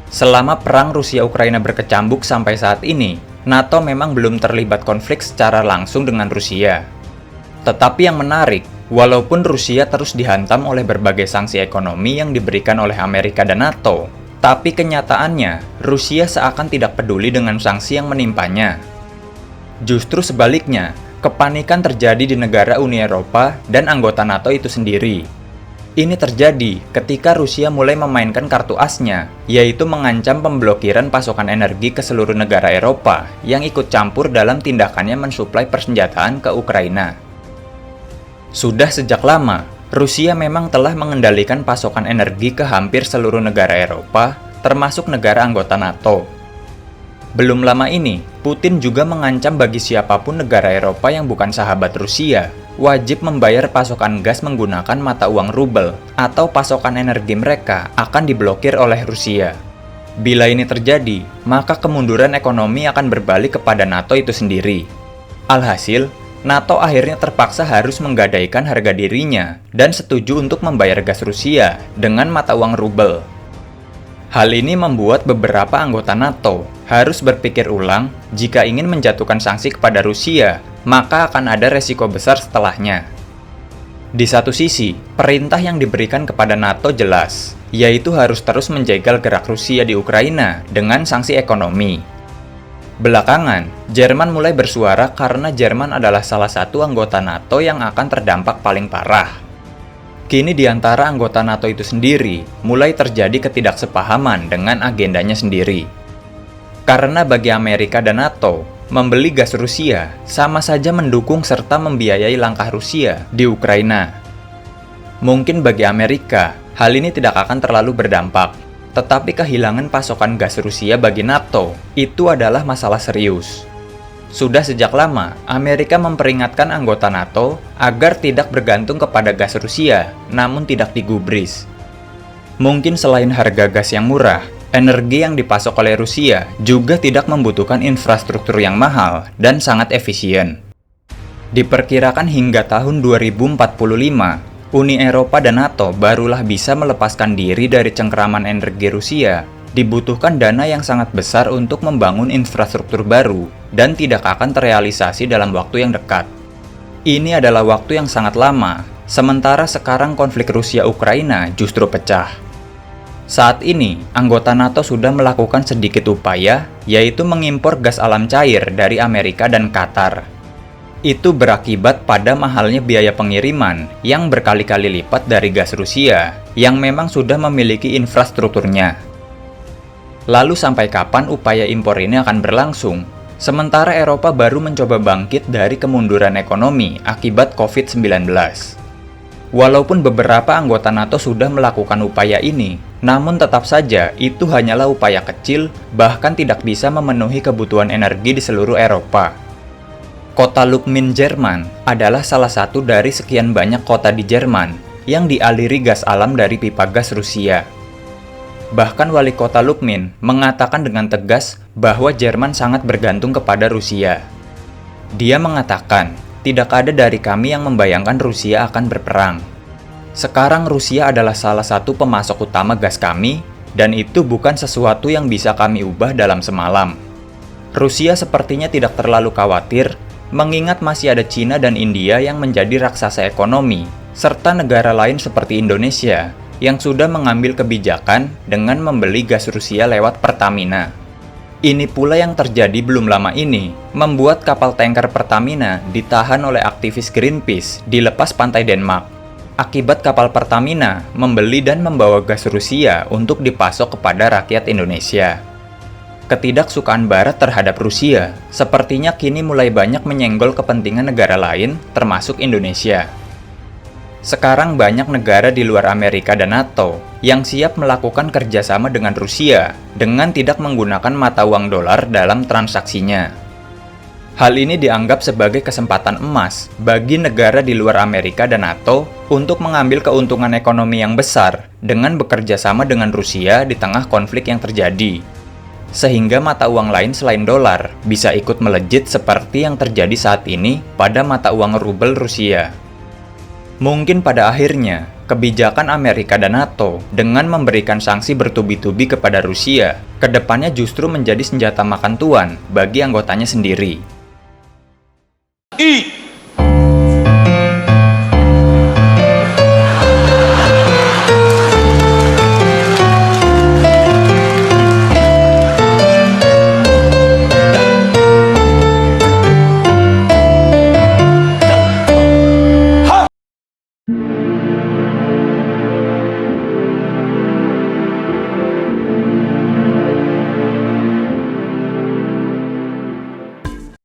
Selama perang Rusia-Ukraina berkecambuk sampai saat ini, NATO memang belum terlibat konflik secara langsung dengan Rusia. Tetapi yang menarik, walaupun Rusia terus dihantam oleh berbagai sanksi ekonomi yang diberikan oleh Amerika dan NATO, tapi kenyataannya, Rusia seakan tidak peduli dengan sanksi yang menimpanya. Justru sebaliknya, kepanikan terjadi di negara Uni Eropa dan anggota NATO itu sendiri. Ini terjadi ketika Rusia mulai memainkan kartu asnya, yaitu mengancam pemblokiran pasokan energi ke seluruh negara Eropa yang ikut campur dalam tindakannya mensuplai persenjataan ke Ukraina. Sudah sejak lama, Rusia memang telah mengendalikan pasokan energi ke hampir seluruh negara Eropa, termasuk negara anggota NATO. Belum lama ini, Putin juga mengancam bagi siapapun negara Eropa yang bukan sahabat Rusia, wajib membayar pasokan gas menggunakan mata uang rubel, atau pasokan energi mereka akan diblokir oleh Rusia. Bila ini terjadi, maka kemunduran ekonomi akan berbalik kepada NATO itu sendiri. Alhasil, NATO akhirnya terpaksa harus menggadaikan harga dirinya dan setuju untuk membayar gas Rusia dengan mata uang rubel. Hal ini membuat beberapa anggota NATO harus berpikir ulang jika ingin menjatuhkan sanksi kepada Rusia, maka akan ada resiko besar setelahnya. Di satu sisi, perintah yang diberikan kepada NATO jelas, yaitu harus terus menjegal gerak Rusia di Ukraina dengan sanksi ekonomi. Belakangan, Jerman mulai bersuara karena Jerman adalah salah satu anggota NATO yang akan terdampak paling parah. Kini di antara anggota NATO itu sendiri, mulai terjadi ketidaksepahaman dengan agendanya sendiri. Karena bagi Amerika dan NATO, membeli gas Rusia sama saja mendukung serta membiayai langkah Rusia di Ukraina. Mungkin bagi Amerika, hal ini tidak akan terlalu berdampak, tetapi kehilangan pasokan gas Rusia bagi NATO itu adalah masalah serius. Sudah sejak lama, Amerika memperingatkan anggota NATO agar tidak bergantung kepada gas Rusia, namun tidak digubris. Mungkin selain harga gas yang murah, energi yang dipasok oleh Rusia juga tidak membutuhkan infrastruktur yang mahal dan sangat efisien. Diperkirakan hingga tahun 2045, Uni Eropa dan NATO barulah bisa melepaskan diri dari cengkeraman energi Rusia. Dibutuhkan dana yang sangat besar untuk membangun infrastruktur baru dan tidak akan terrealisasi dalam waktu yang dekat. Ini adalah waktu yang sangat lama, sementara sekarang konflik Rusia-Ukraina justru pecah. Saat ini, anggota NATO sudah melakukan sedikit upaya, yaitu mengimpor gas alam cair dari Amerika dan Qatar. Itu berakibat pada mahalnya biaya pengiriman yang berkali-kali lipat dari gas Rusia, yang memang sudah memiliki infrastrukturnya. Lalu sampai kapan upaya impor ini akan berlangsung? Sementara Eropa baru mencoba bangkit dari kemunduran ekonomi akibat COVID-19. Walaupun beberapa anggota NATO sudah melakukan upaya ini, namun tetap saja itu hanyalah upaya kecil, bahkan tidak bisa memenuhi kebutuhan energi di seluruh Eropa. Kota Lubmin, Jerman adalah salah satu dari sekian banyak kota di Jerman yang dialiri gas alam dari pipa gas Rusia. Bahkan wali kota Lubmin mengatakan dengan tegas bahwa Jerman sangat bergantung kepada Rusia. Dia mengatakan, tidak ada dari kami yang membayangkan Rusia akan berperang. Sekarang Rusia adalah salah satu pemasok utama gas kami, dan itu bukan sesuatu yang bisa kami ubah dalam semalam. Rusia sepertinya tidak terlalu khawatir, mengingat masih ada Cina dan India yang menjadi raksasa ekonomi, serta negara lain seperti Indonesia, yang sudah mengambil kebijakan dengan membeli gas Rusia lewat Pertamina. Ini pula yang terjadi belum lama ini, membuat kapal tanker Pertamina ditahan oleh aktivis Greenpeace di lepas pantai Denmark. Akibat kapal Pertamina membeli dan membawa gas Rusia untuk dipasok kepada rakyat Indonesia. Ketidaksukaan Barat terhadap Rusia sepertinya kini mulai banyak menyenggol kepentingan negara lain, termasuk Indonesia. Sekarang banyak negara di luar Amerika dan NATO yang siap melakukan kerjasama dengan Rusia dengan tidak menggunakan mata uang dolar dalam transaksinya. Hal ini dianggap sebagai kesempatan emas bagi negara di luar Amerika dan NATO untuk mengambil keuntungan ekonomi yang besar dengan bekerja sama dengan Rusia di tengah konflik yang terjadi. Sehingga mata uang lain selain dolar bisa ikut melejit seperti yang terjadi saat ini pada mata uang rubel Rusia. Mungkin pada akhirnya, kebijakan Amerika dan NATO dengan memberikan sanksi bertubi-tubi kepada Rusia, kedepannya justru menjadi senjata makan tuan bagi anggotanya sendiri.